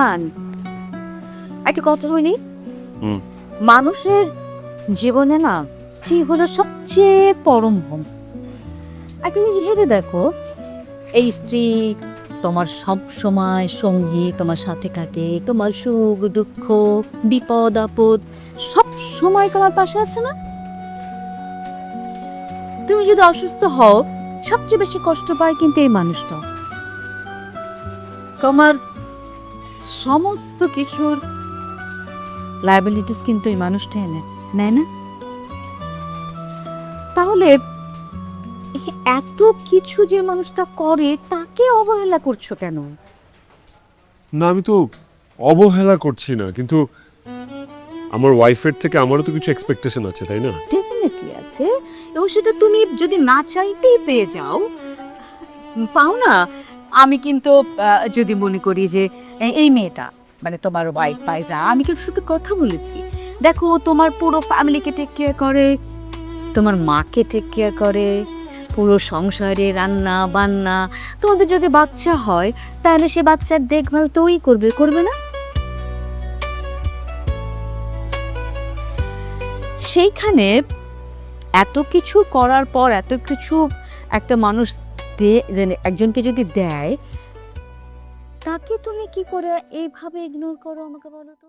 রোহান, একটা কথা বলি। হুম। মানুষের জীবনে না স্ত্রী হলো সবচেয়ে পরম ধন। আর তুমি ভেবে দেখো, এই স্ত্রী তোমার সব সময় সঙ্গী, তোমার সাথে থাকে, তোমার সুখ দুঃখ বিপদ আপদ সব সময় তোমার পাশে আছে না? তুমি যদি অসুস্থ হও, সবচেয়ে বেশি কষ্ট পায় কিন্তু এই মানুষটা। তোমার সমস্ত কিছুর লায়াবিলিটিস কিন্তু এই মানুষটা নেয় না? তাহলে এই এত কিছু যে মানুষটা করে তাকে অবহেলা করছো কেন? না, আমি তো অবহেলা করছি না, কিন্তু আমার ওয়াইফের থেকে আমারও তো কিছু এক্সপেকটেশন আছে, তাই না? ডেফিনেটলি আছে, এবং সেটা তুমি যদি না চাইতেই পেয়ে যাও, পাও না। আমি কিন্তু যদি মনে করি যে এই মেয়েটা মানে তোমার ওয়াইফ পাইজা, আমি কিন্তু শুধু কথা বলেছি। দেখো, তোমার পুরো ফ্যামিলিকে টেক কেয়ার করে, তোমার মাকে টেক কেয়ার করে, পুরো সংসারে রান্না বান্না। তোমাদের যদি বাচ্চা হয় তাহলে সে বাচ্চার দেখভাল তো ওই করবে না? সেইখানে এত কিছু করার পর, এত কিছু একটা মানুষ একজনকে যদি দেয়, তাকে তুমি কি করে এইভাবে ইগনোর করো আমাকে বলো তো?